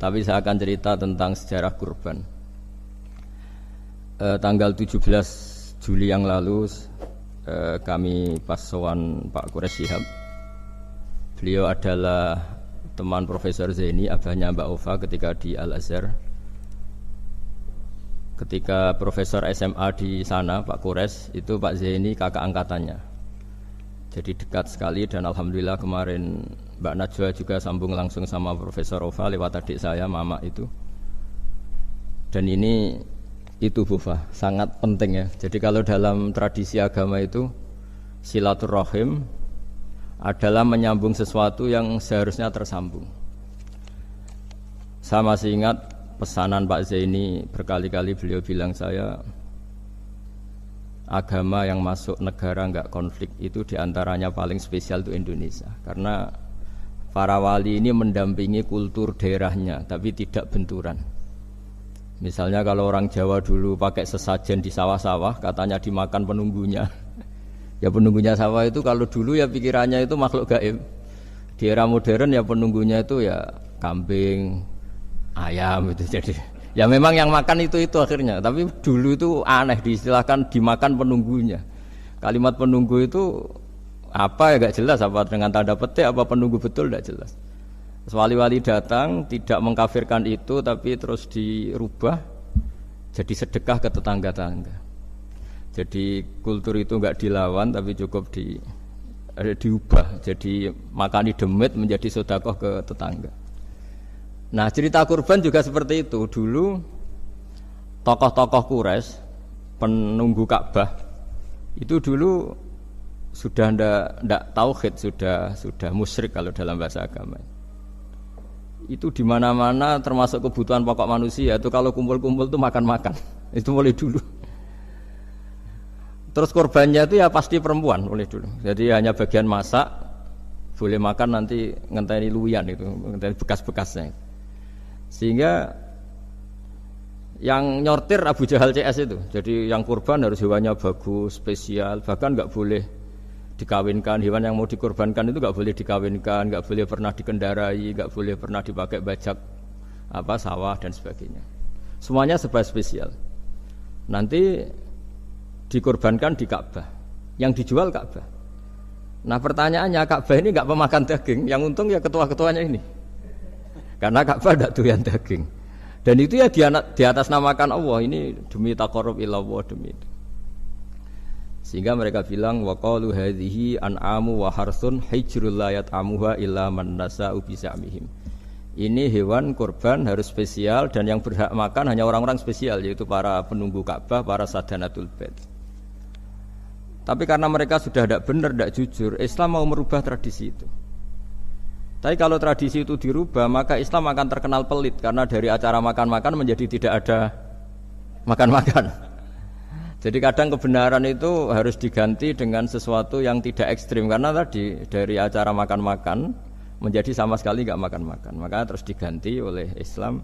Tapi saya akan cerita tentang sejarah kurban. Tanggal 17 Juli yang lalu kami pas sowan Pak Quraisy Shihab. Beliau adalah teman Profesor Zaini, abahnya Mbak Ova ketika di Al-Azhar. Ketika Profesor SMA di sana, Pak Quraisy, itu Pak Zaini kakak angkatannya. Jadi dekat sekali dan alhamdulillah kemarin Mbak Najwa juga sambung langsung sama Profesor Ova lewat adik saya, Mama itu. Dan ini itu Bufa, sangat penting ya. Jadi kalau dalam tradisi agama itu silaturahim adalah menyambung sesuatu yang seharusnya tersambung. Saya masih ingat pesanan Pak Zaini berkali-kali beliau bilang saya, agama yang masuk negara enggak konflik itu diantaranya paling spesial itu Indonesia. Karena para wali ini mendampingi kultur daerahnya, tapi tidak benturan. Misalnya kalau orang Jawa dulu pakai sesajen di sawah-sawah, katanya dimakan penunggunya. Ya penunggunya sawah itu kalau dulu ya pikirannya itu makhluk gaib. Di era modern ya penunggunya itu ya kambing, ayam itu. Jadi ya memang yang makan itu akhirnya. Tapi dulu itu aneh diistilahkan dimakan penunggunya. Kalimat penunggu itu apa ya gak jelas, apa dengan tanda petik apa penunggu betul gak jelas. Wali-wali datang tidak mengkafirkan itu tapi terus dirubah jadi sedekah ke tetangga-tetangga. Jadi kultur itu enggak dilawan tapi cukup diubah jadi makani demit menjadi sedekah ke tetangga. Nah, cerita kurban juga seperti itu. Dulu tokoh-tokoh Quraisy penunggu Ka'bah itu dulu sudah ndak tauhid, sudah musyrik kalau dalam bahasa agama. Itu di mana-mana termasuk kebutuhan pokok manusia itu kalau kumpul-kumpul itu makan-makan. Itu mulai dulu. Terus korbannya itu ya pasti perempuan mulai dulu. Jadi hanya bagian masak, boleh makan nanti ngenteni luyan itu, ngenteni bekas-bekasnya. Sehingga yang nyortir Abu Jahal CS itu. Jadi yang kurban harus hewannya bagus, spesial, bahkan enggak boleh dikawinkan. Hewan yang mau dikorbankan itu enggak boleh dikawinkan, enggak boleh pernah dikendarai, enggak boleh pernah dipakai bajak sawah dan sebagainya. Semuanya serba spesial. Nanti dikorbankan di Ka'bah. Yang dijual Ka'bah. Nah, pertanyaannya Ka'bah ini enggak pemakan daging, yang untung ya ketua-ketuanya ini. Karena Ka'bah tidak doyan daging. Dan itu ya di atas namakan Allah, ini demi taqarrub ila Allah, demi itu. Sehingga mereka bilang waqalu hadhihi an'amu wa harsun hijrul la yat'amuha illa man nasa'u bi za'mihim. Ini hewan kurban harus spesial dan yang berhak makan hanya orang-orang spesial, yaitu para penunggu Ka'bah, para sadanatul bait. Tapi karena mereka sudah tidak benar, tidak jujur, Islam mau merubah tradisi itu. Tapi kalau tradisi itu dirubah, maka Islam akan terkenal pelit karena dari acara makan-makan menjadi tidak ada makan-makan. Jadi kadang kebenaran itu harus diganti dengan sesuatu yang tidak ekstrim karena tadi dari acara makan-makan menjadi sama sekali enggak makan-makan. Makanya terus diganti oleh Islam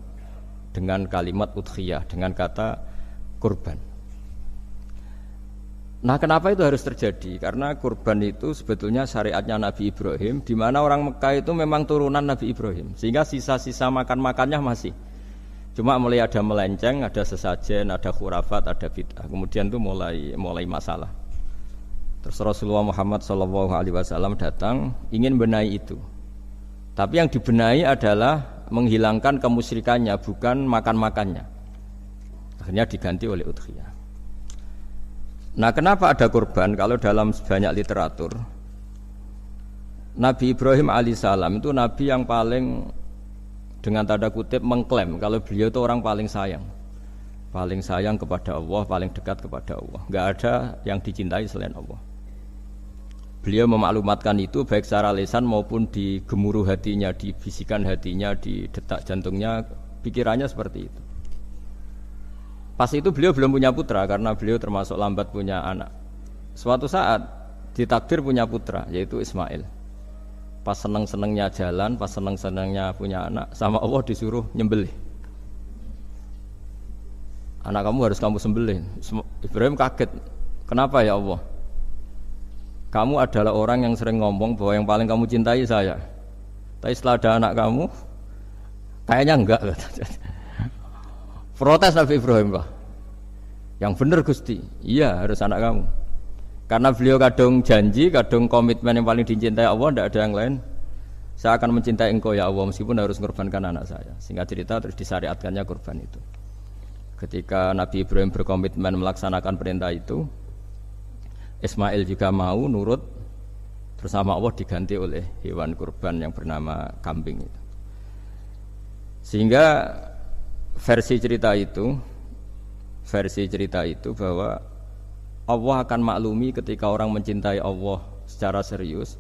dengan kalimat udhiyah, dengan kata kurban. Nah, kenapa itu harus terjadi? Karena kurban itu sebetulnya syariatnya Nabi Ibrahim, di mana orang Mekah itu memang turunan Nabi Ibrahim, sehingga sisa-sisa makan-makannya masih. Cuma mulai ada melenceng, ada sesajen, ada khurafat, ada bid'ah. Kemudian itu mulai masalah. Terus Rasulullah Muhammad SAW datang ingin benahi itu. Tapi yang dibenahi adalah menghilangkan kemusyrikannya, bukan makan-makannya. Akhirnya diganti oleh udhiyah. Nah, kenapa ada kurban? Kalau dalam banyak literatur, Nabi Ibrahim alaihissalam itu nabi yang paling dengan tanda kutip mengklaim kalau beliau itu orang paling sayang kepada Allah, paling dekat kepada Allah. Enggak ada yang dicintai selain Allah. Beliau memaklumatkan itu baik secara lisan maupun di gemuruh hatinya, di bisikan hatinya, di detak jantungnya, pikirannya seperti itu. Pas itu beliau belum punya putra karena beliau termasuk lambat punya anak. Suatu saat ditakdir punya putra yaitu Ismail. Pas seneng-senengnya jalan, pas seneng-senengnya punya anak, sama Allah disuruh nyembelih. Anak kamu harus kamu sembelih. Ibrahim kaget. Kenapa ya Allah? Kamu adalah orang yang sering ngomong bahwa yang paling kamu cintai saya. Tapi setelah ada anak Kayaknya enggak. Protes Nabi Ibrahim, Pak. Yang benar Gusti. Iya, harus anak kamu. Karena beliau kadung janji, kadung komitmen yang paling dicintai Allah, tidak ada yang lain. Saya akan mencintai engkau ya Allah meskipun harus mengorbankan anak saya. Singkat cerita terus disyariatkannya kurban itu. Ketika Nabi Ibrahim berkomitmen melaksanakan perintah itu, Ismail juga mau nurut, terus sama Allah diganti oleh hewan kurban yang bernama kambing itu. Sehingga versi cerita itu bahwa Allah akan maklumi ketika orang mencintai Allah secara serius,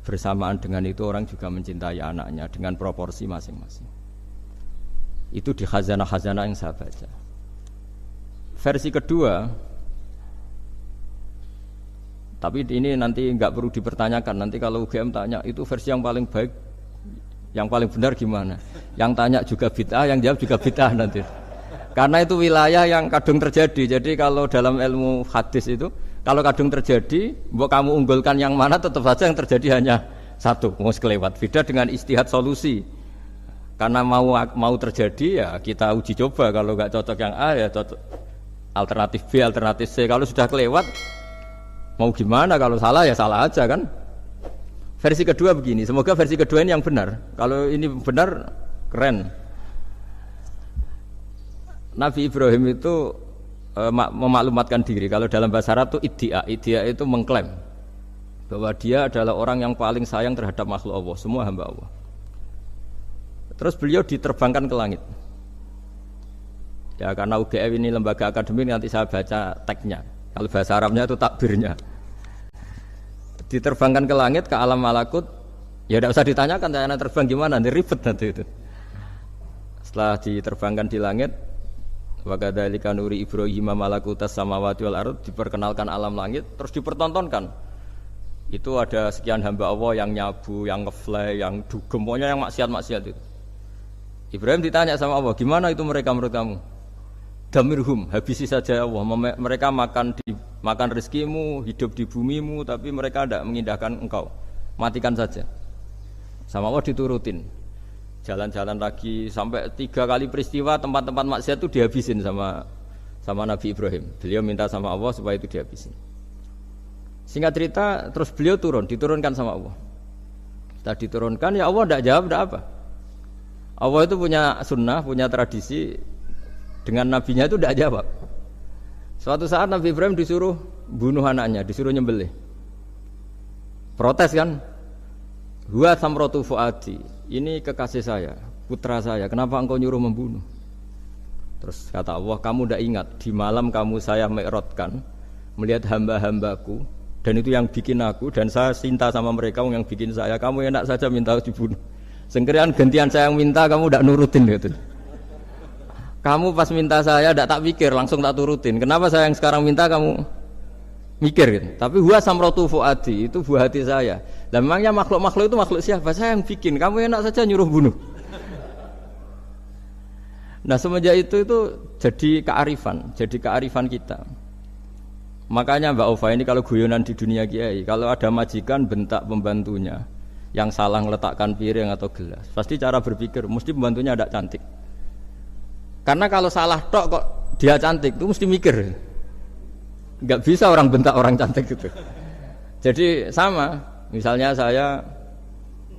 bersamaan dengan itu orang juga mencintai anaknya dengan proporsi masing-masing. Itu di khazanah-khazanah yang saya baca. Versi kedua, tapi ini nanti nggak perlu dipertanyakan. Nanti kalau UGM tanya, itu versi yang paling baik, yang paling benar gimana? Yang tanya juga bid'ah, yang jawab juga bid'ah nanti. Karena itu wilayah yang kadung terjadi. Jadi kalau dalam ilmu hadis itu, kalau kadung terjadi, mbok kamu unggulkan yang mana, tetap saja yang terjadi hanya satu, mau kelewat. Beda dengan istihad solusi. Karena mau terjadi ya kita uji coba. Kalau nggak cocok yang A ya cocok alternatif B, alternatif C. Kalau sudah kelewat, mau gimana? Kalau salah ya salah aja kan. Versi kedua begini. Semoga versi kedua ini yang benar. Kalau ini benar, keren. Nabi Ibrahim itu memaklumatkan diri. Kalau dalam bahasa Arab itu iddia itu mengklaim bahwa dia adalah orang yang paling sayang terhadap makhluk Allah, semua hamba Allah. Terus beliau diterbangkan ke langit. Ya karena UGM ini lembaga akademik, nanti saya baca teksnya. Kalau bahasa Arabnya itu takbirnya. Diterbangkan ke langit, ke alam malakut. Ya tidak usah ditanyakan, tanya terbang gimana, nanti ribet nanti itu. Setelah diterbangkan di langit, wa kadzalika nuri Ibrahim malakutas samawati wal ardh, diperkenalkan alam langit, terus dipertontonkan. Itu ada sekian hamba Allah yang nyabu, yang ngefly, yang dugem, pokoknya yang maksiat-maksiat itu. Ibrahim ditanya sama Allah, gimana itu mereka menurut kamu? Damirhum, habisi saja Allah. Mereka makan rezekimu, hidup di bumimu, tapi mereka tidak mengindahkan engkau. Matikan saja. Sama Allah diturutin. Jalan-jalan lagi sampai 3 kali peristiwa tempat-tempat maksiat itu dihabisin sama Nabi Ibrahim. Beliau minta sama Allah supaya itu dihabisin. Singkat cerita, terus beliau diturunkan sama Allah. Setelah diturunkan, ya Allah tidak jawab, tidak apa. Allah itu punya sunnah, punya tradisi, dengan nabinya itu tidak jawab. Suatu saat Nabi Ibrahim disuruh bunuh anaknya, disuruh nyembelih. Protes kan? Huwa samratu fuadi, ini kekasih saya, putra saya, kenapa engkau nyuruh membunuh? Terus kata Allah, kamu tidak ingat di malam kamu saya mi'rajkan, melihat hamba-hambaku, dan itu yang bikin aku, dan saya cinta sama mereka yang bikin saya, kamu enak saja minta dibunuh. Sengkerian gantian saya yang minta, kamu tidak nurutin gitu. Kamu pas minta saya tidak tak pikir, langsung tak turutin. Kenapa saya yang sekarang minta kamu mikir gitu. Tapi huwa samratu fuadi, itu buah hati saya. Lah memangnya makhluk-makhluk itu makhluk siapa? Saya yang bikin. Kamu enak saja nyuruh bunuh. Nah semenjak itu jadi kearifan kita. Makanya Mbak Ova ini kalau guyonan di dunia kiai, kalau ada majikan bentak pembantunya yang salah meletakkan piring atau gelas, pasti cara berpikir mesti pembantunya ada cantik. Karena kalau salah tok kok dia cantik, itu mesti mikir. Enggak bisa orang bentak orang cantik gitu. Jadi sama, misalnya saya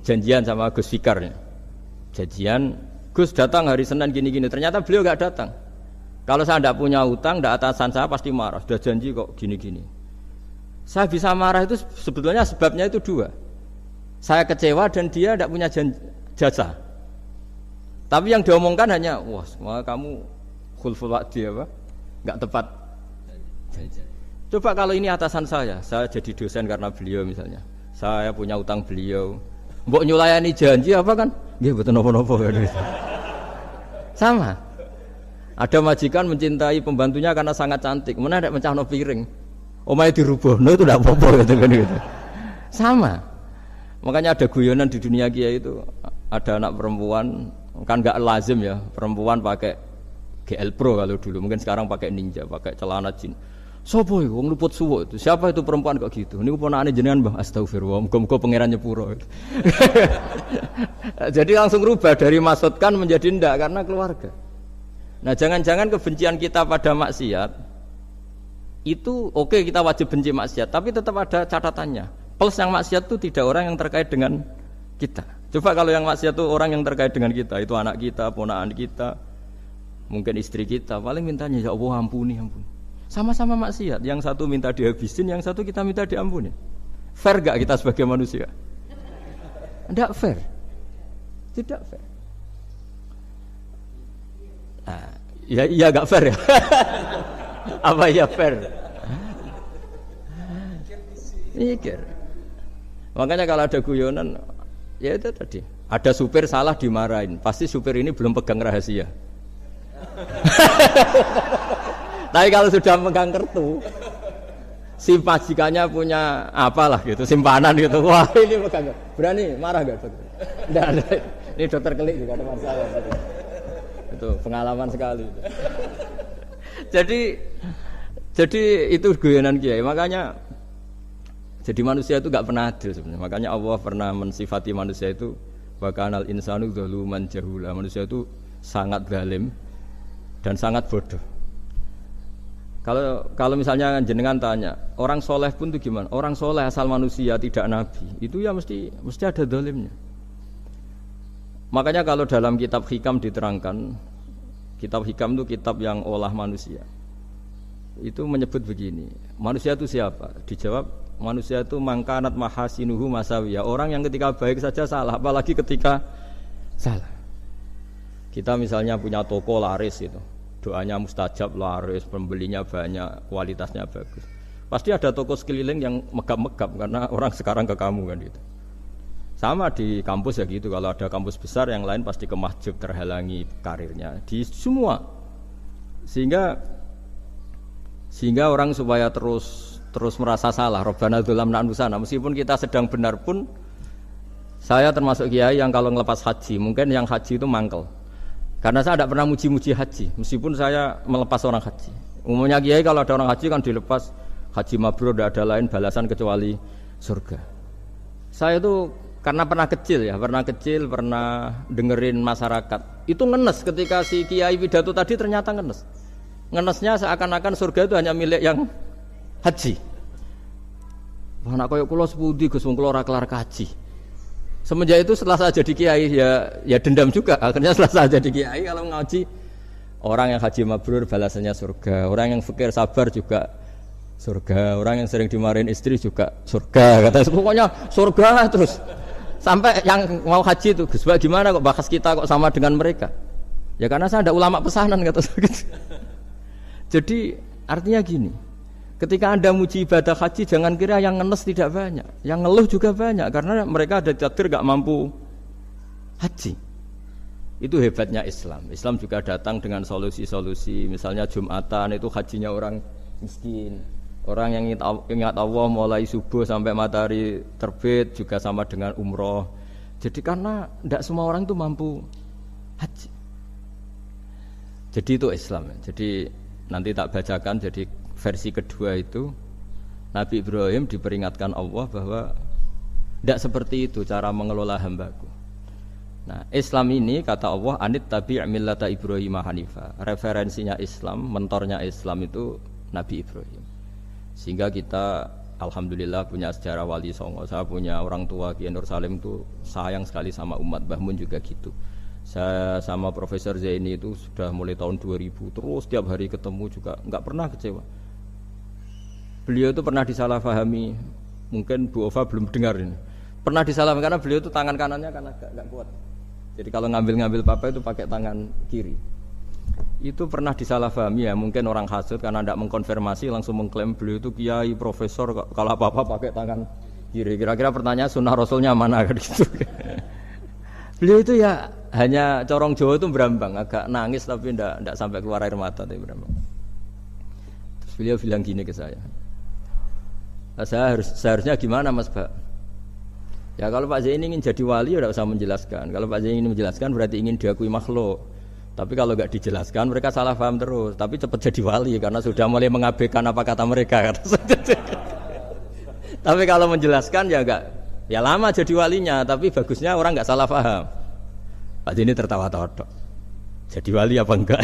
janjian sama Gus Fikar, janjian Gus datang hari Senin gini-gini, ternyata beliau enggak datang. Kalau saya tidak punya utang, tidak atasan saya pasti marah. Sudah janji kok gini-gini. Saya bisa marah itu sebetulnya sebabnya itu 2. Saya kecewa dan dia tidak punya jasa. Tapi yang diomongkan hanya, wah kamu khulful wa'di apa? Enggak tepat. Coba kalau ini atasan saya jadi dosen karena beliau misalnya. Saya punya utang beliau. Mbok nyulayani janji apa kan? Nggih mboten napa-napa. Sama. Ada majikan mencintai pembantunya karena sangat cantik. Mana ada mencahno piring. Omahe dirubuhno itu tidak apa-apa gitu kan gitu. Sama. Makanya ada guyonan di dunia kiai itu, ada anak perempuan kan enggak lazim ya, perempuan pakai GL Pro kalau dulu, mungkin sekarang pakai Ninja, pakai celana jeans. Sopo iku wong luput suwo itu? Siapa itu perempuan kok gitu? Niku ponakane jenengan, Mbah. Astagfirullah, muga-muga pangeran nyepuro. Jadi langsung rubah dari maksudkan menjadi ndak karena keluarga. Nah, jangan-jangan kebencian kita pada maksiat itu oke, kita wajib benci maksiat, tapi tetap ada catatannya. Plus yang maksiat itu tidak orang yang terkait dengan kita. Coba kalau yang maksiat itu orang yang terkait dengan kita, itu anak kita, ponakan kita, mungkin istri kita, paling mintanya ya Allah ampuni, ampuni. Sama-sama maksiat, yang satu minta dihabisin, yang satu kita minta diampuni. Fair gak kita sebagai manusia? Tidak fair. Tidak fair. Nah, ya iya gak fair ya. Apa ya fair? Mikir. Makanya kalau ada guyonan, ya itu tadi. Ada supir salah dimarahin, pasti supir ini belum pegang rahasia. Tapi kalau sudah pegang kartu, si majikannya punya apalah gitu, simpanan gitu. Wah ini pegang, berani marah gak dokter? Tidak ada. Ini dokter kelik juga teman saya. Gitu. Itu pengalaman sekali. Jadi itu guyonan kiai. Makanya jadi manusia itu gak pernah adil sebenarnya. Makanya Allah pernah mensifati manusia itu wa kanal insanu dzaluman jahula. Manusia itu sangat zalim dan sangat bodoh. Kalau misalnya jenengan tanya, orang soleh pun itu gimana? Orang soleh asal manusia tidak nabi, itu ya mesti ada zalimnya. Makanya kalau dalam kitab Hikam diterangkan, kitab Hikam itu kitab yang olah manusia. Itu menyebut begini, manusia itu siapa? Dijawab, manusia itu mangkanat mahasinuhu masawiyah. Orang yang ketika baik saja salah, apalagi ketika salah. Kita misalnya punya toko laris itu. Doanya mustajab, laris, pembelinya banyak, kualitasnya bagus. Pasti ada toko sekeliling yang megap-megap karena orang sekarang ke kamu kan gitu. Sama di kampus ya gitu, kalau ada kampus besar yang lain pasti kemahjub, terhalangi karirnya. Di semua. Sehingga orang supaya terus merasa salah, Rabbana dzalamna anfusana, meskipun kita sedang benar pun, saya termasuk kiai yang kalau ngelepas haji, mungkin yang haji itu mangkel. Karena saya tidak pernah muji-muji haji, meskipun saya melepas orang haji. Umumnya kiai kalau ada orang haji kan dilepas haji mabrur, tidak ada lain balasan kecuali surga. Saya itu karena pernah dengerin masyarakat. Itu ngenes ketika si kiai pidato tadi ternyata ngenes. Ngenesnya seakan-akan surga itu hanya milik yang haji. Wah, nak koyo kula sepundi Gus wong kula ora kelar kaji. Semenjak itu setelah saya jadi kiai ya dendam juga. Akhirnya setelah saya jadi kiai kalau ngaji orang yang haji mabrur balasannya surga, orang yang fakir sabar juga surga, orang yang sering dimarahin istri juga surga. Kata pokoknya surga terus. Sampai yang mau haji itu Gus gimana kok bakas kita kok sama dengan mereka? Ya karena saya ada ulama pesanan kata gitu. Jadi artinya gini. Ketika Anda muji ibadah haji, jangan kira yang ngenes tidak banyak, yang ngeluh juga banyak, karena mereka ada takdir gak mampu haji. Itu hebatnya Islam. Islam juga datang dengan solusi-solusi, misalnya Jumatan itu hajinya orang miskin, orang yang ingat Allah mulai subuh sampai matahari terbit juga sama dengan umroh. Jadi karena tidak semua orang itu mampu haji. Jadi itu Islam. Jadi nanti tak bacakan. Jadi versi kedua itu Nabi Ibrahim diperingatkan Allah bahwa tidak seperti itu cara mengelola hambaku. Nah, Islam ini kata Allah anit tabi' millata Ibrahim hanifa. Referensinya Islam, mentornya Islam itu Nabi Ibrahim. Sehingga kita alhamdulillah punya sejarah wali songo. Saya punya orang tua Kiai Nur Salim itu sayang sekali sama umat. Mbah Mun juga gitu. Saya sama Profesor Zaini itu sudah mulai tahun 2000 terus setiap hari ketemu juga nggak pernah kecewa. Beliau itu pernah disalahpahami, mungkin Bu Ova belum dengar ini. Pernah disalahpahami karena beliau itu tangan kanannya kan agak kuat. Jadi kalau ngambil papa itu pakai tangan kiri. Itu pernah disalahpahami ya, mungkin orang hasud karena tidak mengkonfirmasi langsung mengklaim beliau itu kiai profesor kalau apa-apa pakai tangan kiri. Kira-kira pertanyaan sunnah Rasulnya mana kan gitu. Beliau itu ya hanya corong Jawa itu berambang, agak nangis tapi tidak sampai keluar air mata tapi berambang. Terus beliau bilang gini ke saya. Seharusnya gimana Mas Pak? Ya kalau Pak Zaini ingin jadi wali ya tidak usah menjelaskan. Kalau Pak Zaini ingin menjelaskan berarti ingin diakui makhluk. Tapi kalau nggak dijelaskan mereka salah paham terus. Tapi cepat jadi wali karena sudah mulai mengabaikan apa kata mereka. Tapi kalau menjelaskan ya enggak, ya lama jadi walinya. Tapi bagusnya orang nggak salah paham. Pak Dini tertawa-tawa. Jadi wali apa enggak?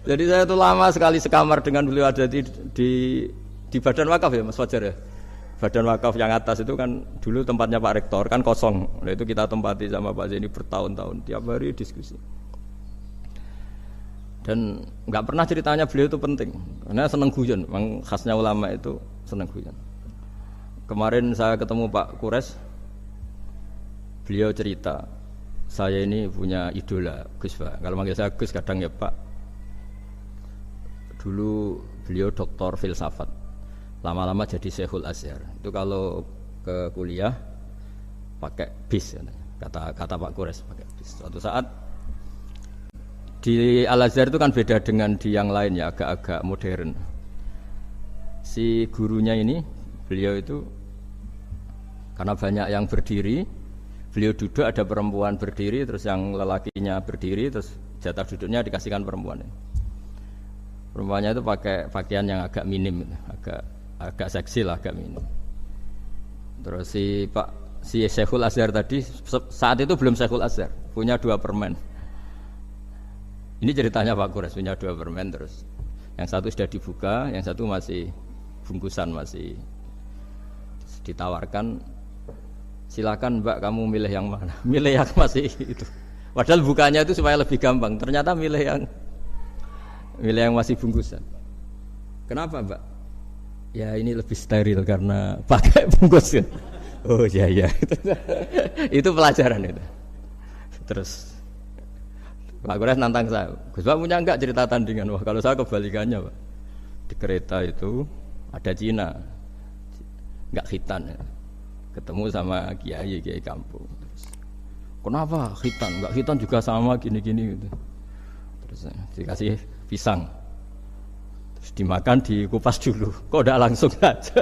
Jadi saya itu lama sekali sekamar dengan beliau ada di Badan Wakaf ya Mas Fajar ya. Badan Wakaf yang atas itu kan dulu tempatnya Pak Rektor kan kosong. Nah itu kita tempati sama Pak Zaini bertahun-tahun tiap hari diskusi. Dan nggak pernah ceritanya beliau itu penting karena seneng guyon. Memang khasnya ulama itu seneng guyon. Kemarin saya ketemu Pak Kures, beliau cerita saya ini punya idola Gus Pak. Kalau manggil saya Gus kadang ya Pak. Dulu beliau doktor filsafat. Lama-lama jadi Syekhul Azhar. Itu kalau ke kuliah pakai bis kata Pak Kures pakai bis. Suatu saat di Al Azhar itu kan beda dengan di yang lain ya, agak-agak modern. Si gurunya ini beliau itu karena banyak yang berdiri, beliau duduk ada perempuan berdiri terus yang lelakinya berdiri terus jatah duduknya dikasihkan perempuan. Perempuannya itu pakai pakaian yang agak minim, agak seksi lah, agak minim. Terus si Syekhul Azhar tadi saat itu belum Syekhul Azhar, punya 2 permen. Ini ceritanya Pak Kures punya 2 permen terus. Yang satu sudah dibuka, yang satu masih bungkusan masih ditawarkan. Silakan Mbak kamu milih yang mana? Milih yang masih itu. Padahal bukanya itu supaya lebih gampang. Ternyata milih yang masih bungkusan. Kenapa Mbak? Ya ini lebih steril karena pakai bungkus. Oh iya. Itu pelajaran itu. Terus Pak Kures nantang saya. Gus Pak punya enggak cerita tandingan? Wah kalau saya kebalikannya Pak. Di kereta itu ada Cina, enggak khitan ya. Ketemu sama kiai kampung. Terus, kenapa khitan? Enggak khitan juga sama gini-gini gitu. Terus dikasih pisang. Terus dimakan dikupas dulu. Kok udah langsung aja.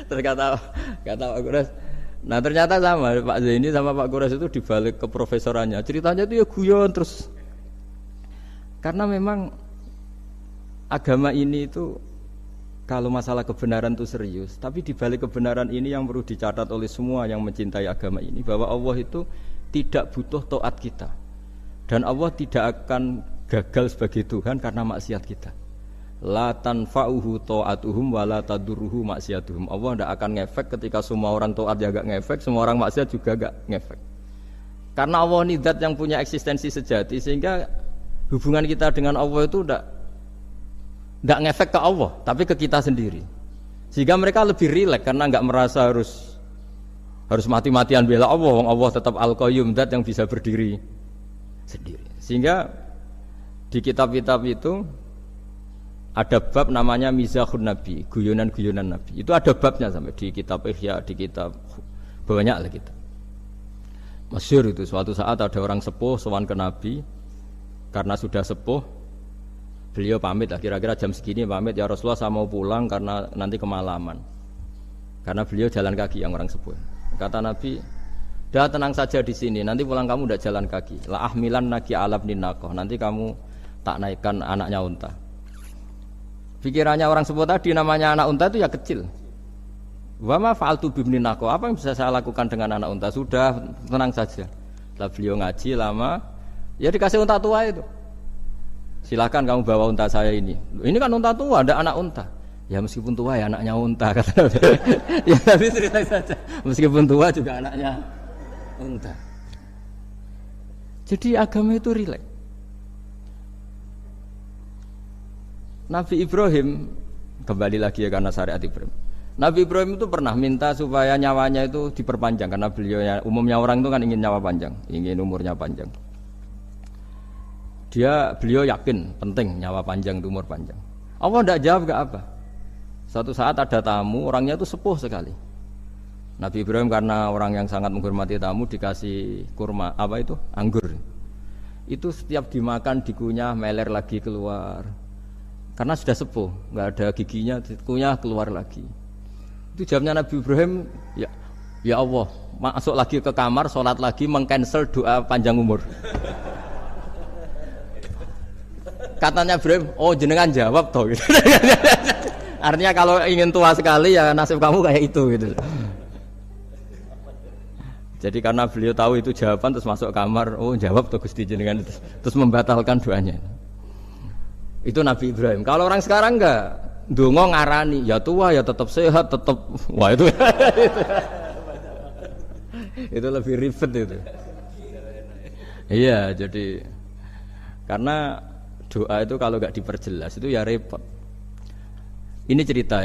Terus kata Pak Kures, nah ternyata sama Pak Zaini sama Pak Kures itu dibalik ke profesorannya. Ceritanya itu ya guyon terus. Karena memang agama ini itu kalau masalah kebenaran itu serius, tapi dibalik kebenaran ini yang perlu dicatat oleh semua yang mencintai agama ini bahwa Allah itu tidak butuh taat kita. Dan Allah tidak akan gagal sebagai Tuhan karena maksiat kita. La tanfa'uhu ta'atuhum wa la tadurruhu maksiatuhum. Allah tidak akan ngefek ketika semua orang taat ya enggak ngefek, semua orang maksiat juga enggak ngefek. Karena Allah ini zat yang punya eksistensi sejati sehingga hubungan kita dengan Allah itu enggak ngefek ke Allah, tapi ke kita sendiri. Sehingga mereka lebih rileks karena enggak merasa harus mati-matian bela Allah. Allah tetap Al-Qayyum, zat yang bisa berdiri sendiri. Sehingga di kitab-kitab itu ada bab namanya Mizahun Nabi, guyonan-guyonan Nabi. Itu ada babnya sampai di kitab Ihya, di kitab banyak lah kita. Masyhur itu suatu saat ada orang sepuh sowan ke Nabi karena sudah sepuh. Beliau pamit lah kira-kira jam segini pamit ya Rasulullah saya mau pulang karena nanti kemalaman. Karena beliau jalan kaki yang orang sepuh. Kata Nabi, "Dah tenang saja di sini, nanti pulang kamu udah jalan kaki. La ahmilan naki alab ninaqah. Nanti kamu tak naikkan anaknya unta." Pikirannya orang sepuh tadi namanya anak unta itu ya kecil. Wa ma fa'altu bibni naqah. Apa yang bisa saya lakukan dengan anak unta? Sudah tenang saja. Setelah beliau ngaji lama, ya dikasih unta tua itu. Silakan kamu bawa unta saya ini. Ini kan unta tua, ada anak unta. Ya meskipun tua ya anaknya unta kata Nabi. Ya tapi cerita saja. Meskipun tua juga anaknya unta. Jadi agama itu rileks. Nabi Ibrahim kembali lagi ya karena syariat Ibrahim. Nabi Ibrahim itu pernah minta supaya nyawanya itu diperpanjang karena beliau umumnya orang itu kan ingin nyawa panjang, ingin umurnya panjang. Beliau yakin penting nyawa panjang, umur panjang. Allah tidak jawab enggak apa. Suatu saat ada tamu, orangnya itu sepuh sekali. Nabi Ibrahim karena orang yang sangat menghormati tamu dikasih kurma, anggur. Itu setiap dimakan dikunyah meler lagi keluar. Karena sudah sepuh, enggak ada giginya, dikunyah keluar lagi. Itu jawabnya Nabi Ibrahim, ya Ya Allah, masuk lagi ke kamar, sholat lagi, mengcancel doa panjang umur. Katanya Ibrahim, oh jenengan jawab toh. Gitu. Artinya kalau ingin tua sekali ya nasib kamu kayak itu gitu. Jadi karena beliau tahu itu jawaban terus masuk kamar, oh jawab tuh Gusti jenengan terus membatalkan doanya. Itu Nabi Ibrahim. Kalau orang sekarang enggak, ndonga ngarani, ya tua ya tetap sehat, tetap wah itu. Itu lebih ribet itu. Iya, jadi karena doa itu kalau enggak diperjelas itu ya repot. Ini cerita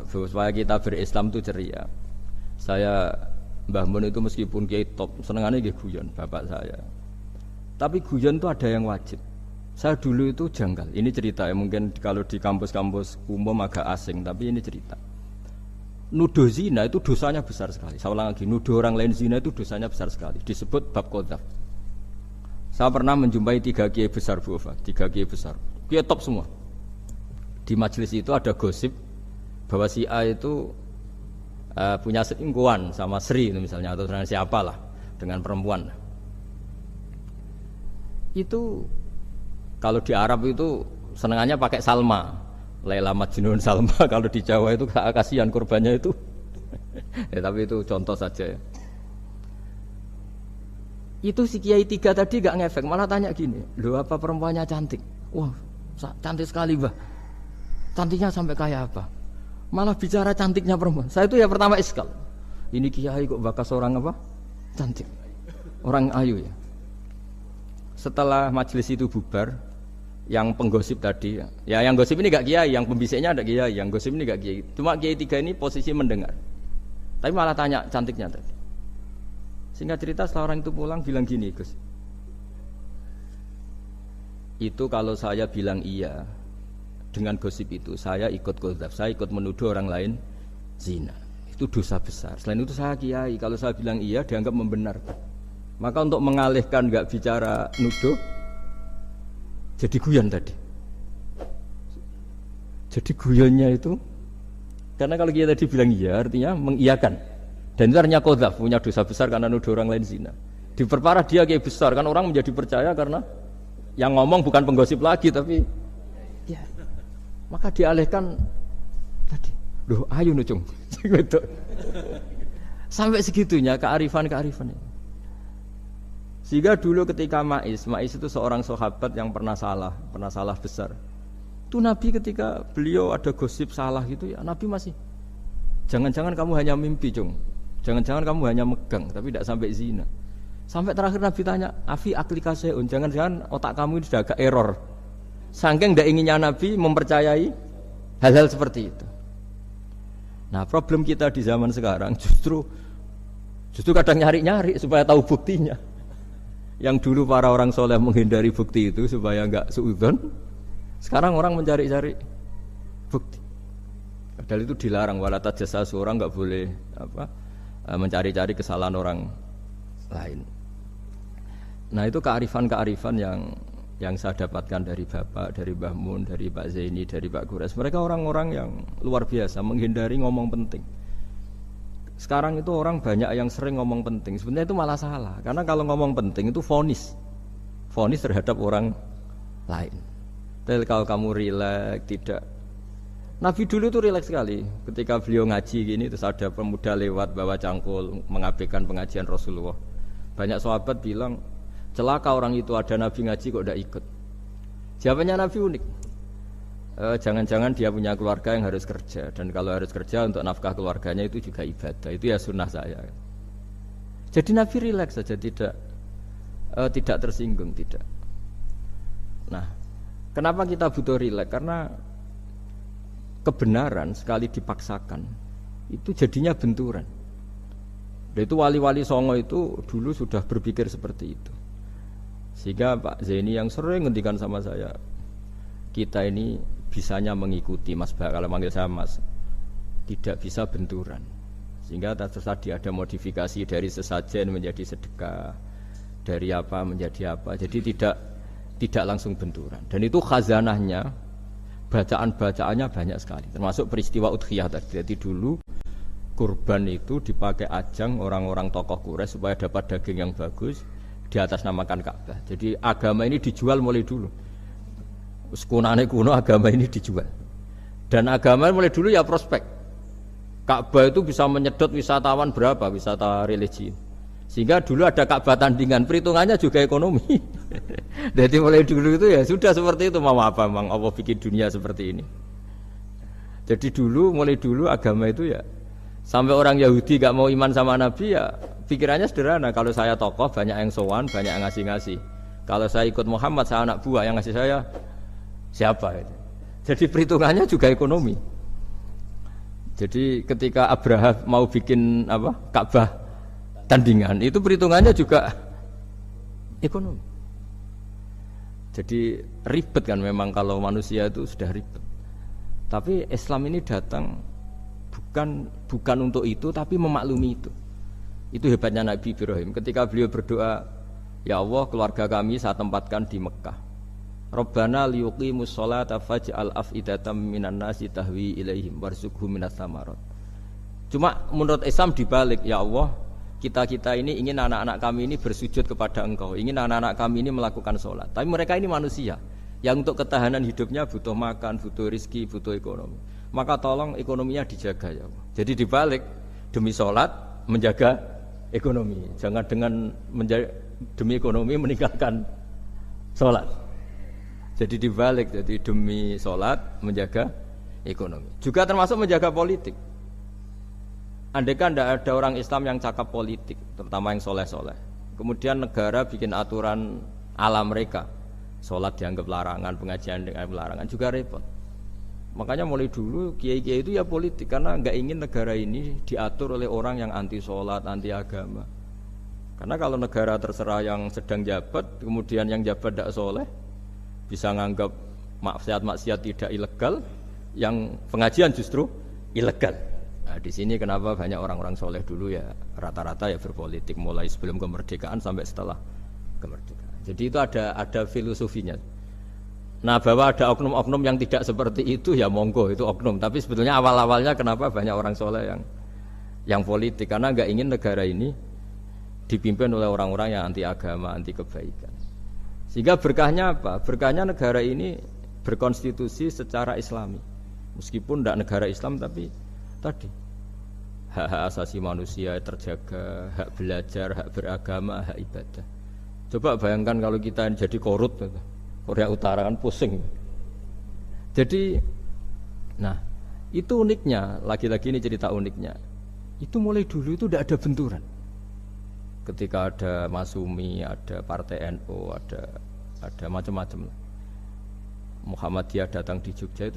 supaya kita berislam itu ceria. Saya Mbah Mun itu meskipun kiai top, senengannya nggih guyon bapak saya. Tapi guyon itu ada yang wajib. Saya dulu itu janggal. Ini cerita ya, mungkin kalau di kampus-kampus umum agak asing, tapi ini cerita. Nuduh zina itu dosanya besar sekali. Saya ulang lagi, nuduh orang lain zina itu dosanya besar sekali. Disebut bab qadzaf. Saya pernah menjumpai 3 kiai besar Bu Ofa, 3 kiai besar. Kiai top semua. Di majelis itu ada gosip bahwa si A itu punya selingkuhan sama Sri misalnya atau dengan siapalah, dengan perempuan. Itu kalau di Arab itu senengannya pakai Salma, Laila Majnun Salma. Kalau di Jawa itu kasihan korbannya itu. Ya, tapi itu contoh saja ya. Itu si Kiai 3 tadi gak ngefek, malah tanya gini, loh apa perempuannya cantik? Wah cantik sekali Mbah. Cantiknya sampai kayak apa? Malah bicara cantiknya perempuan. Saya itu ya pertama iskal. Ini kiai kok bakas orang apa? Cantik. Orang ayu ya. Setelah majelis itu bubar, yang penggosip tadi, ya yang gosip ini gak kiai, yang pembisiknya ada kiai, yang gosip ini gak kiai. Cuma kiai 3 ini posisi mendengar. Tapi malah tanya cantiknya tadi. Singkat cerita setelah orang itu pulang bilang gini, Gus. Itu kalau saya bilang iya, dengan gosip itu saya ikut qadzaf, saya ikut menuduh orang lain zina. Itu dosa besar. Selain itu saya kiai, kalau saya bilang iya dianggap membenarkan. Maka untuk mengalihkan enggak bicara nuduh, jadi guyon tadi. Jadi guyonnya itu karena kalau kita tadi bilang iya artinya mengiyakan. Dan itu artinya qadzaf, punya dosa besar karena nuduh orang lain zina. Diperparah dia kiai besar kan orang menjadi percaya karena yang ngomong bukan penggosip lagi tapi ya. Maka dialihkan tadi, loh ayo nucung, sampai segitunya kearifan ini. Sehingga dulu ketika Ma'is itu seorang sahabat yang pernah salah besar. Itu Nabi ketika beliau ada gosip salah gitu ya, Nabi masih, jangan-jangan kamu hanya mimpi cung, jangan-jangan kamu hanya megang, tapi tidak sampai zina. Sampai terakhir Nabi tanya, Afi aklikaseun, jangan-jangan otak kamu ini sudah agak error. Saking tidak inginnya Nabi mempercayai hal-hal seperti itu. Nah problem kita di zaman sekarang justru kadang nyari-nyari supaya tahu buktinya. Yang dulu para orang soleh menghindari bukti itu supaya enggak suudzon. Sekarang orang mencari-cari bukti. Padahal itu dilarang, wala tajassasu, orang enggak boleh mencari-cari kesalahan orang lain. Nah itu kearifan-kearifan yang saya dapatkan dari Bapak, dari Mbah Mun, dari Pak Zaini, dari Pak Gures. Mereka orang-orang yang luar biasa menghindari ngomong penting. Sekarang itu orang banyak yang sering ngomong penting. Sebenarnya itu malah salah. Karena kalau ngomong penting itu vonis terhadap orang lain. Tapi kalau kamu rileks, tidak. Nabi dulu itu rileks sekali. Ketika beliau ngaji gini, terus ada pemuda lewat bawa cangkul mengabaikan pengajian Rasulullah. Banyak sahabat bilang, celaka orang itu ada Nabi ngaji kok tidak ikut. Jawabannya Nabi unik. Jangan-jangan dia punya keluarga yang harus kerja, dan kalau harus kerja untuk nafkah keluarganya itu juga ibadah. Itu ya sunnah saya. Jadi Nabi rileks saja, tidak tersinggung, tidak. Nah, kenapa kita butuh rileks? Karena kebenaran sekali dipaksakan itu jadinya benturan. Dan itu wali-wali Songo itu dulu sudah berpikir seperti itu. Sehingga Pak Zaini yang sering ngendikan sama saya, kita ini bisanya mengikuti Mas Bah, kalau manggil saya Mas, tidak bisa benturan. Sehingga tadi ada modifikasi dari sesajen menjadi sedekah, dari apa menjadi apa. Jadi tidak langsung benturan. Dan itu khazanahnya, bacaan-bacaannya banyak sekali. Termasuk peristiwa Udhiyah tadi. Jadi dulu kurban itu dipakai ajang orang-orang tokoh Quraisy supaya dapat daging yang bagus di atas namakan Ka'bah. Jadi agama ini dijual mulai dulu. Kunane kuno agama ini dijual. Dan agama mulai dulu ya prospek. Ka'bah itu bisa menyedot wisatawan berapa, wisata religi. Sehingga dulu ada Ka'bah tandingan, perhitungannya juga ekonomi. Jadi mulai dulu itu ya sudah seperti itu, mau apa Mang Allah bikin dunia seperti ini. Jadi dulu mulai dulu agama itu ya sampai orang Yahudi gak mau iman sama Nabi ya pikirannya sederhana, kalau saya tokoh banyak yang sowan, banyak yang ngasih-ngasih. Kalau saya ikut Muhammad, saya anak buah, yang ngasih saya siapa itu? Jadi perhitungannya juga ekonomi. Jadi ketika Abraham mau bikin Ka'bah tandingan, itu perhitungannya juga ekonomi. Jadi ribet kan memang kalau manusia itu sudah ribet. Tapi Islam ini datang bukan untuk itu, tapi memaklumi itu. Itu hebatnya Nabi Ibrahim. Ketika beliau berdoa, ya Allah, keluarga kami saya tempatkan di Mekah. Rabbana liyuqimus sholata faj'al af'idatam minan nasi tahwi ilaihim warzuqhum minas samarat. Cuma menurut Islam dibalik, ya Allah, kita ini ingin anak-anak kami ini bersujud kepada Engkau, ingin anak-anak kami ini melakukan sholat. Tapi mereka ini manusia yang untuk ketahanan hidupnya butuh makan, butuh rizki, butuh ekonomi. Maka tolong ekonominya dijaga ya Allah. Jadi dibalik, demi sholat menjaga ekonomi. Jangan dengan demi ekonomi meninggalkan sholat. Jadi dibalik, jadi demi sholat menjaga ekonomi. Juga termasuk menjaga politik. Andaikan tidak ada orang Islam yang cakap politik, terutama yang soleh-soleh, kemudian negara bikin aturan ala mereka, sholat dianggap larangan, pengajian dianggap larangan, juga repot. Makanya mulai dulu kiai-kiai itu ya politik, karena nggak ingin negara ini diatur oleh orang yang anti sholat, anti agama. Karena kalau negara terserah yang sedang jabat, kemudian yang jabat tidak soleh, bisa nganggap maksiat-maksiat tidak ilegal, yang pengajian justru ilegal. Nah, di sini kenapa banyak orang-orang soleh dulu ya rata-rata ya berpolitik mulai sebelum kemerdekaan sampai setelah kemerdekaan. Jadi itu ada filosofinya. Nah, bahwa ada oknum-oknum yang tidak seperti itu ya monggo, itu oknum. Tapi sebetulnya awal-awalnya kenapa banyak orang soleh yang politik, karena nggak ingin negara ini dipimpin oleh orang-orang yang anti agama, anti kebaikan. Sehingga berkahnya apa? Berkahnya negara ini berkonstitusi secara Islami. Meskipun tidak negara Islam, tapi tadi hak-hak asasi manusia terjaga, hak belajar, hak beragama, hak ibadah. Coba bayangkan kalau kita jadi korut, Korea Utara kan pusing. Jadi, nah itu uniknya, lagi-lagi ini cerita uniknya. Itu mulai dulu itu tidak ada benturan. Ketika ada Masumi, ada Partai NU, ada macam-macam. Muhammadiyah datang di Jogja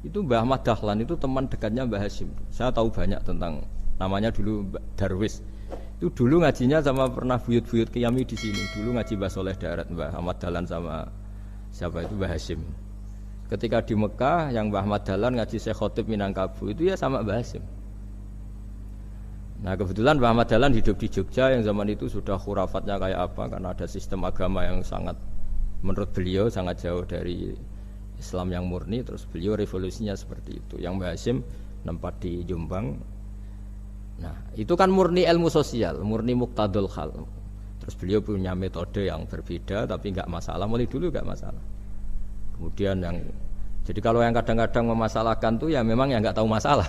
itu Mbah Ahmad Dahlan itu teman dekatnya Mbah Hasyim. Saya tahu banyak tentang, namanya dulu Darwis. Itu dulu ngajinya sama pernah buyut-buyut Qiyami di sini. Dulu ngaji Mbah Soleh Darat, Mbah Ahmad Dahlan sama siapa itu Mbah Hasyim. Ketika di Mekah yang Mbah Ahmad Dahlan ngaji Syekh Khotib Minangkabau itu ya sama Mbah Hasyim. Nah kebetulan Mbah Ahmad Dahlan hidup di Jogja yang zaman itu sudah khurafatnya kayak apa, karena ada sistem agama yang sangat, menurut beliau sangat jauh dari Islam yang murni. Terus beliau revolusinya seperti itu. Yang Mbah Hasyim nempat di Jombang. Nah itu kan murni ilmu sosial, murni muqtadul hal. Terus beliau punya metode yang berbeda, tapi enggak masalah, mulai dulu enggak masalah. Kemudian jadi kalau yang kadang-kadang memasalahkan tuh ya memang yang enggak tahu masalah.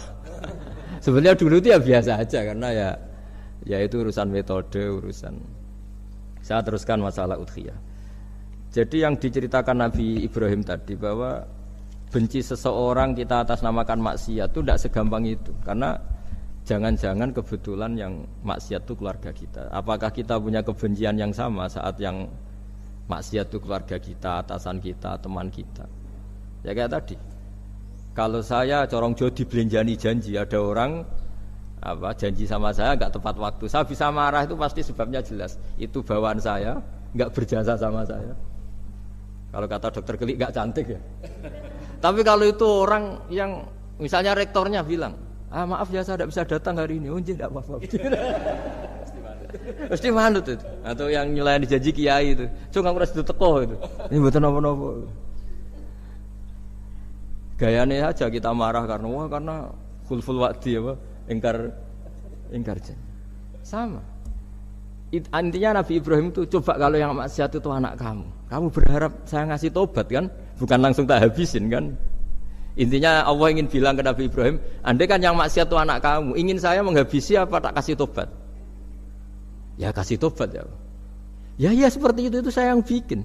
Sebenarnya dulu itu ya biasa aja, karena ya itu urusan metode, urusan. Saya teruskan masalah udhiyah. Jadi yang diceritakan Nabi Ibrahim tadi, bahwa benci seseorang kita atas namakan maksiat itu tidak segampang itu. Karena jangan-jangan kebetulan yang maksiat itu keluarga kita. Apakah kita punya kebencian yang sama saat yang maksiat itu keluarga kita, atasan kita, teman kita? Ya kayak tadi. Kalau saya corong jodi belenjani janji, ada orang janji sama saya enggak tepat waktu, saya bisa marah, itu pasti sebabnya jelas. Itu bawaan saya enggak berjasa sama saya. Kalau kata dokter Gelik enggak cantik ya. Tapi kalau itu orang yang misalnya rektornya bilang, maaf ya saya tidak bisa datang hari ini, tidak apa-apa. Pasti manut itu. Atau yang nyelayan janji kiai itu, cuma ngurus itu teko itu. Ini betul apa-apa. Gayane aja kita marah karena khulful wa'di ingkar Ingkar janji. Sama. Intinya Nabi Ibrahim itu coba kalau yang maksiat itu anak kamu berharap saya ngasih tobat kan, bukan langsung tak habisin kan. Intinya Allah ingin bilang ke Nabi Ibrahim, andai kan yang maksiat itu anak kamu, ingin saya menghabisi apa tak kasih tobat? Ya kasih tobat ya. Ya seperti itu saya yang bikin.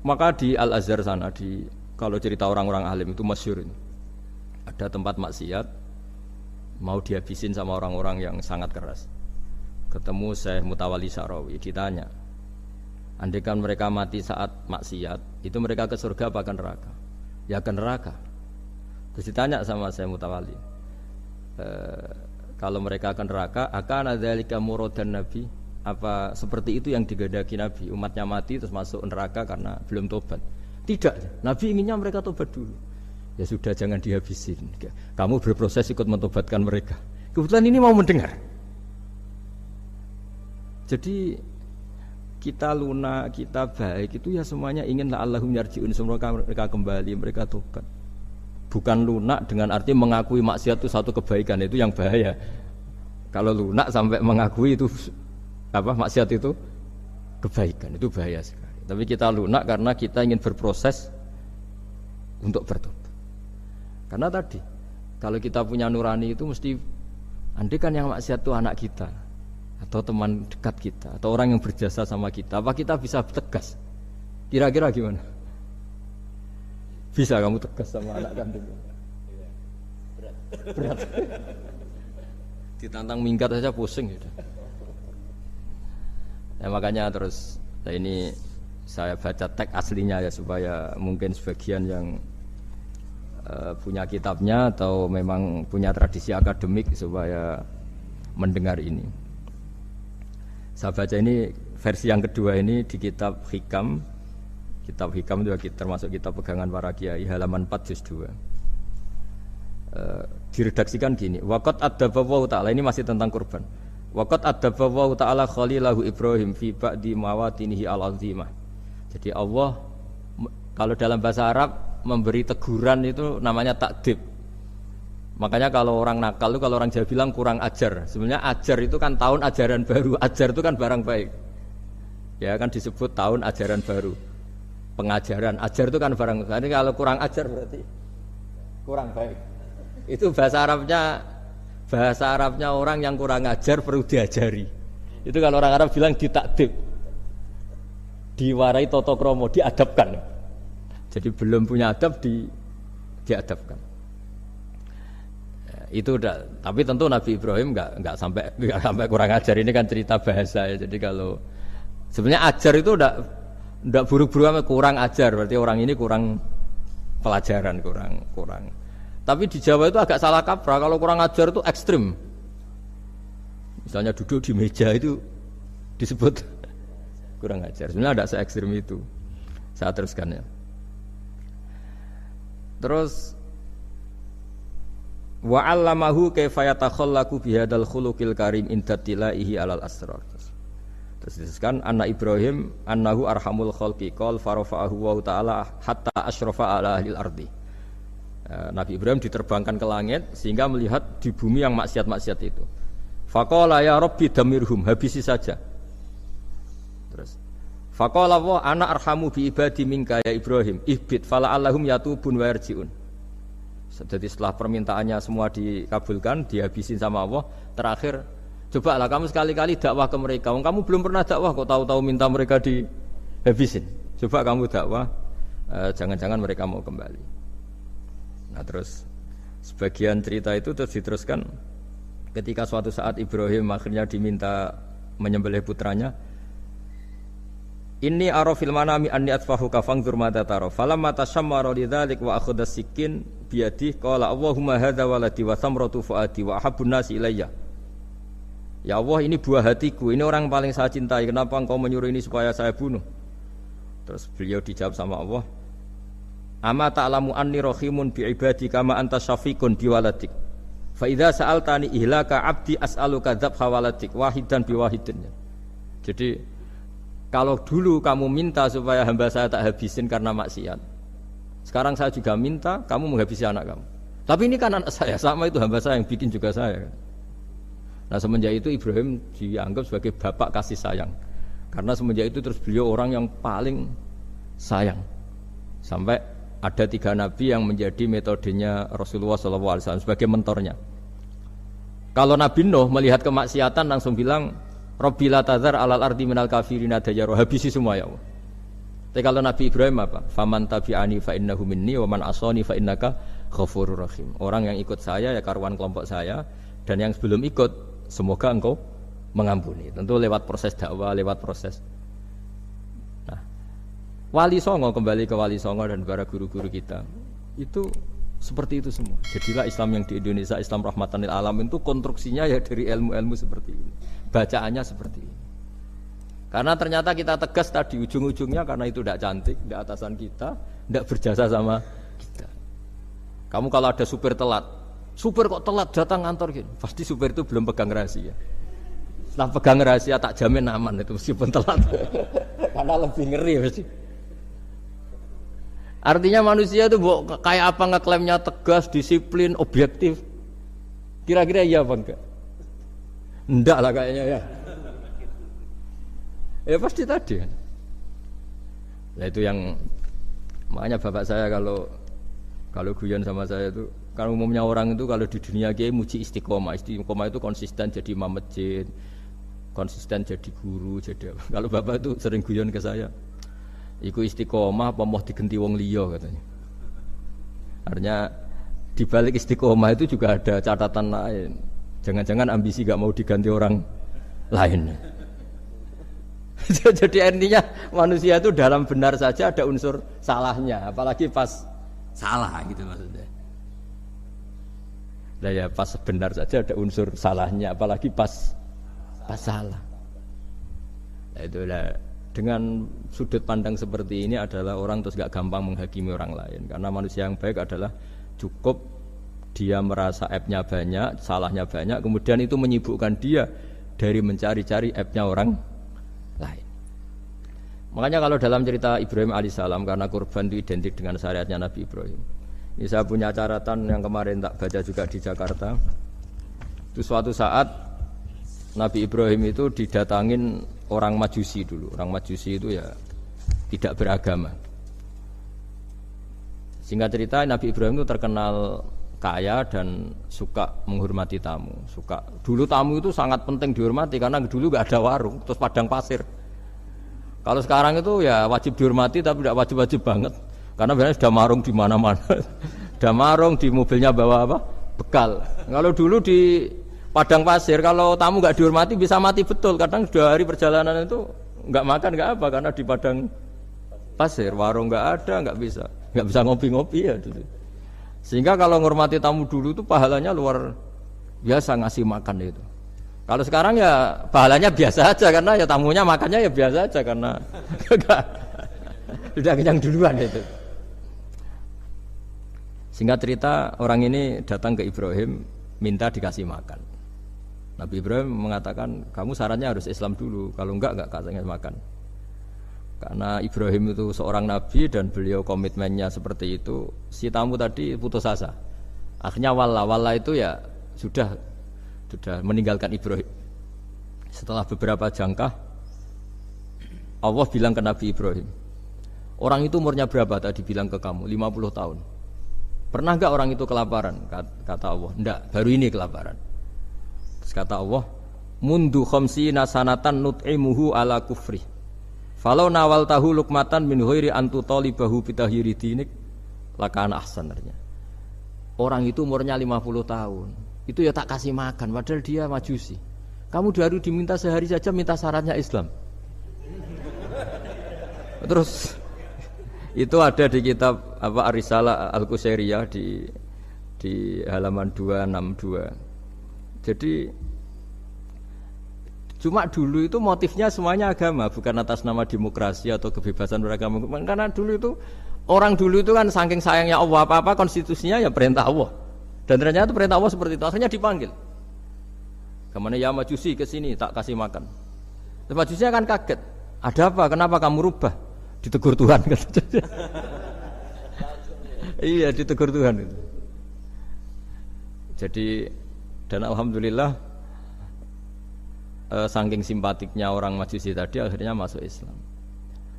Maka di Al Azhar sana kalau cerita orang-orang alim itu masyhur ini. Ada tempat maksiat mau dihabisin sama orang-orang yang sangat keras. Ketemu Syekh Mutawalli Syarawi, ditanya, andai kan mereka mati saat maksiat, itu mereka ke surga apa ke neraka? Ya ke neraka. Terus ditanya sama Syekh Mutawalli, kalau mereka ke neraka, akan adzalika muradan Nabi? Apa seperti itu yang digandaki Nabi? Umatnya mati terus masuk neraka karena belum tobat? Tidak, Nabi inginnya mereka tobat dulu. Ya sudah, jangan dihabisin. Kamu berproses ikut mentobatkan mereka. Kebetulan ini mau mendengar. Jadi kita lunak, kita baik itu ya semuanya ingin la'allahum yarji'un, semoga mereka kembali, mereka tobat. Bukan lunak dengan arti mengakui maksiat itu satu kebaikan, itu yang bahaya. Kalau lunak sampai mengakui itu maksiat itu kebaikan, itu bahaya sekali. Tapi kita lunak karena kita ingin berproses untuk bertobat. Karena tadi kalau kita punya nurani itu mesti, andai kan yang maksiat itu anak kita atau teman dekat kita atau orang yang berjasa sama kita, apa kita bisa tegas? Kira-kira gimana? Bisa kamu tegas sama anak kandung? Berat. Ditantang minggat saja pusing gitu. Ya, makanya terus ini saya baca teks aslinya ya, supaya mungkin sebagian yang punya kitabnya atau memang punya tradisi akademik supaya mendengar ini. Saya baca ini versi yang kedua ini di kitab Hikam. Kitab Hikam juga termasuk kitab pegangan para kiai, halaman 4 juz 2. Diredaksikan gini, waqad adzaballahu ta'ala, ini masih tentang kurban. Waqad adzaballahu ta'ala khalilahu Ibrahim fi ba'di mawatinihi al-azimah. Jadi Allah kalau dalam bahasa Arab memberi teguran itu namanya takdib. Makanya kalau orang nakal itu, kalau orang Jawa bilang kurang ajar. Sebenarnya ajar itu kan tahun ajaran baru. Ajar itu kan barang baik. Ya kan disebut tahun ajaran baru. Pengajaran, ajar itu kan barang baik. Jadi kalau kurang ajar berarti kurang baik. Itu bahasa Arabnya orang yang kurang ajar perlu diajari. Itu kalau orang Arab bilang ditakdib. Diwarai toto kromo, diadabkan. Jadi belum punya adab diadabkan. Itu udah, tapi tentu Nabi Ibrahim nggak sampai kurang ajar. Ini kan cerita bahasa ya. Jadi kalau sebenarnya ajar itu udah buru-buru sama kurang ajar, berarti orang ini kurang pelajaran, kurang. Tapi di Jawa itu agak salah kaprah. Kalau kurang ajar itu ekstrim. Misalnya duduk di meja itu disebut kurang ajar. Sebenarnya ada se-ekstrim itu. Saya teruskan ya. Terus wa 'allamahu kaifa yatakhallaqu bihadzal khuluqil karim inda tilaihi alal asrar. Terus disebutkan anak Ibrahim annahu arhamul khalqi qol farafa'ahu wa ta'ala hatta asyrafa ala ahlil ardi. Nabi Ibrahim diterbangkan ke langit sehingga melihat di bumi yang maksiat-maksiat itu. Faqala ya rabbi damirhum, habisi saja. Terus faqala wa ana arhamu bi ibadi minka ya Ibrahim ihbit fala allahum yatubun wa yarjiun. Jadi setelah permintaannya semua dikabulkan, dihabisin sama Allah, terakhir cobalah kamu sekali-kali dakwah ke mereka. Kamu belum pernah dakwah kok tahu-tahu minta mereka dihabisin. Coba kamu dakwah, jangan-jangan mereka mau kembali. Nah terus sebagian cerita itu terus diteruskan ketika suatu saat Ibrahim akhirnya diminta menyembelih putranya. Inni arafil manami anni atfahuka fangzur mata tara. Falamma tashammara lidzalik wa akhadha sikin biyadihi qala Allahumma hadza waladi wa thamratu fuadi wa ahabbun nasi ilayya. Ya Allah, ini buah hatiku, ini orang paling saya cintai. Kenapa engkau menyuruh ini supaya saya bunuh? Terus beliau dijawab sama Allah, ama ta'lamu anni rahimun bi ibadi kama anta syafiqun bi waladik. Fa idza sa'altani ihlaka 'abdi as'aluka dzabha waladik wahidan bi wahidin. Jadi kalau dulu kamu minta supaya hamba saya tak habisin karena maksiat, sekarang saya juga minta kamu menghabisi anak kamu. Tapi ini kan anak saya, sama itu hamba saya yang bikin juga saya. Nah semenjak itu Ibrahim dianggap sebagai bapak kasih sayang. Karena semenjak itu terus beliau orang yang paling sayang. Sampai ada 3 nabi yang menjadi metodenya Rasulullah SAW sebagai mentornya. Kalau Nabi Nuh melihat kemaksiatan langsung bilang, Rabbi la tazar alal ardi minal kafirina dayaro, habisi semua ya Allah. Tapi kalau Nabi Ibrahim apa? Faman tabi'ani fa innahu minni wa man asani fa innaka ghafurur rahim. Orang yang ikut saya ya karuan kelompok saya, dan yang sebelum ikut semoga engkau mengampuni. Tentu lewat proses dakwah, lewat proses. Nah, Wali Songo, kembali ke Wali Songo dan para guru-guru kita, itu seperti itu semua. Jadilah Islam yang di Indonesia, Islam rahmatan lil alamin itu konstruksinya ya dari ilmu-ilmu seperti ini. Bacaannya seperti ini. Karena ternyata kita tegas tadi ujung-ujungnya karena itu tidak cantik, tidak atasan kita, tidak berjasa sama kita. Kamu kalau ada supir telat, supir kok telat datang kantor gitu, pasti supir itu belum pegang rahasia. Setelah pegang rahasia tak jamin aman itu meskipun telat. Karena lebih ngeri pasti. Artinya manusia itu kayak apa ngeklaimnya tegas, disiplin, objektif. Kira-kira iya apa enggak? Enggak lah kayaknya ya. Ya pasti tadi. Nah itu yang makanya bapak saya kalau guyon sama saya itu, kan umumnya orang itu kalau di dunia kiai muji istiqomah. Istiqomah itu konsisten jadi imam masjid, konsisten jadi guru, jadi apa. Kalau bapak itu sering guyon ke saya, iku istiqomah apa mau digenti wong liya katanya. Artinya di balik istiqomah itu juga ada catatan lain. Jangan-jangan ambisi gak mau diganti orang lain. Jadi artinya manusia itu dalam benar saja ada unsur salahnya, apalagi pas salah gitu maksudnya. Nah ya pas benar saja ada unsur salahnya, apalagi pas salah. Nah itulah dengan sudut pandang seperti ini adalah orang terus gak gampang menghakimi orang lain. Karena manusia yang baik adalah cukup dia merasa aibnya banyak, salahnya banyak, kemudian itu menyibukkan dia dari mencari-cari aibnya orang lain. Makanya kalau dalam cerita Ibrahim alaihissalam, karena kurban itu identik dengan syariatnya Nabi Ibrahim. Ini saya punya catatan yang kemarin tak baca juga di Jakarta. Itu suatu saat Nabi Ibrahim itu didatangin orang Majusi dulu. Orang Majusi itu ya tidak beragama. Singkat cerita Nabi Ibrahim itu terkenal kaya dan suka menghormati tamu. Dulu tamu itu sangat penting dihormati karena dulu nggak ada warung, terus padang pasir. Kalau sekarang itu ya wajib dihormati tapi tidak wajib-wajib banget. Karena biasanya sudah marung di mana-mana. Sudah marung di mobilnya bawa apa? Bekal. Kalau dulu di padang pasir kalau tamu nggak dihormati bisa mati betul. Kadang sudah hari perjalanan itu nggak makan nggak apa karena di padang pasir warung nggak ada, nggak bisa ngopi-ngopi ya dulu. Sehingga kalau menghormati tamu dulu itu pahalanya luar biasa ngasih makan itu. Kalau sekarang ya pahalanya biasa aja karena ya tamunya makannya ya biasa aja karena sudah kenyang duluan itu. Singkat cerita orang ini datang ke Ibrahim minta dikasih makan. Nabi Ibrahim mengatakan kamu syaratnya harus Islam dulu, kalau enggak kasih makan. Karena Ibrahim itu seorang nabi dan beliau komitmennya seperti itu, si tamu tadi putus asa. Akhirnya walla itu ya sudah meninggalkan Ibrahim. Setelah beberapa jangkah Allah bilang ke Nabi Ibrahim, orang itu umurnya berapa tadi bilang ke kamu? 50 tahun. Pernah enggak orang itu kelaparan? Kata Allah, enggak, baru ini kelaparan. Terus kata Allah, mundu khamsina sanatan nut'imuhu ala kufri. Falau nawal tahu lukmatan min ghairi antu talibahu bitahiri dinik lakana ahsanarnya. Orang itu umurnya 50 tahun. Itu ya tak kasih makan padahal dia Majusi. Kamu baru diminta sehari saja minta syaratnya Islam. Terus itu ada di kitab apa Ar-Risalah Al-Qusairiyah di halaman 262. Jadi cuma dulu itu motifnya semuanya agama, bukan atas nama demokrasi atau kebebasan beragama. Karena dulu itu orang dulu itu kan saking sayangnya Allah apa-apa konstitusinya ya perintah Allah. Dan ternyata perintah Allah seperti itu. Akhirnya dipanggil. Kemana ya Majusi ke sini tak kasih makan. Terus Majusi kan kaget. Ada apa? Kenapa kamu rubah? Ditegur Tuhan. Iya ditegur Tuhan itu. Jadi dan alhamdulillah saking simpatiknya orang Majusi tadi akhirnya masuk Islam.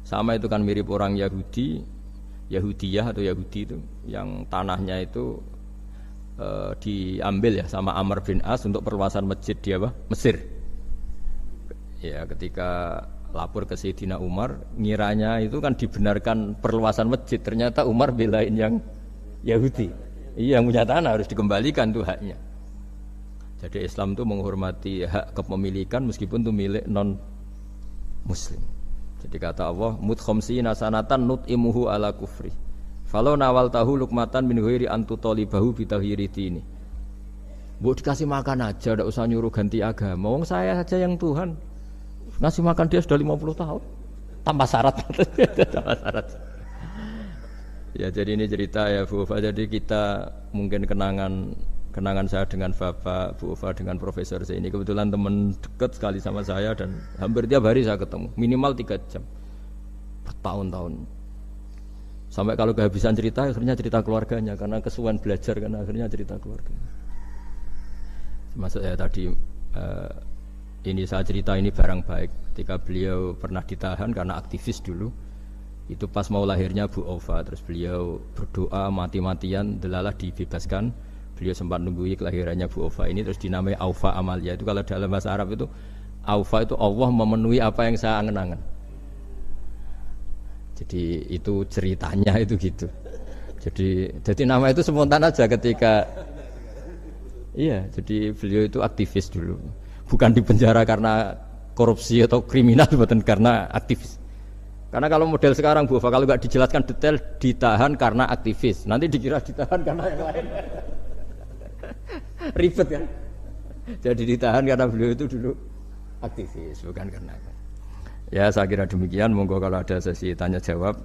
Sama itu kan mirip orang Yahudiyah atau Yahudi itu yang tanahnya itu diambil ya sama Amr bin As untuk perluasan masjid di Mesir. Ya ketika lapor ke Sayyidina Umar, ngiranya itu kan dibenarkan perluasan masjid, ternyata Umar belain yang Yahudi. Iya, yang punya tanah harus dikembalikan tuh haknya. Jadi Islam itu menghormati hak kepemilikan meskipun itu milik non muslim. Jadi kata Allah, mut khamsina sanatan nut'imuhu ala kufri. Falau nawal tahu lukmatan min ghairi antu talibahu bitahiri dini. Mbok dikasih makan aja, ndak usah nyuruh ganti agama. Wong saya saja yang Tuhan ngasih makan dia sudah 50 tahun. Tanpa syarat. Tanpa syarat. Ya jadi ini cerita ya Bu Ufa. Jadi kita mungkin kenangan saya dengan Bapak, Bu Ufa dengan Profesor saya ini kebetulan teman dekat sekali sama saya dan hampir tiap hari saya ketemu, minimal 3 jam bertahun-tahun. Sampai kalau kehabisan cerita, akhirnya cerita keluarganya karena kesuwen belajar kan akhirnya cerita keluarga. Maksud saya tadi ini saya cerita ini barang baik ketika beliau pernah ditahan karena aktivis dulu. Itu pas mau lahirnya Bu Ova, terus beliau berdoa mati-matian delalah dibebaskan. Beliau sempat nunggu kelahirannya Bu Ova ini terus dinamai Aufa Amalia. Itu kalau dalam bahasa Arab itu Aufa itu Allah memenuhi apa yang saya angen-angen. Jadi itu ceritanya itu gitu. Jadi nama itu spontan aja ketika iya, jadi beliau itu aktivis dulu. Bukan di penjara karena korupsi atau kriminal, bukan karena aktivis. Karena kalau model sekarang Bu Ova kalau nggak dijelaskan detail ditahan karena aktivis, nanti dikira ditahan karena yang lain. Ribet kan? Jadi ditahan karena beliau itu dulu aktivis, bukan karena. Ya saya kira demikian. Monggo kalau ada sesi tanya jawab.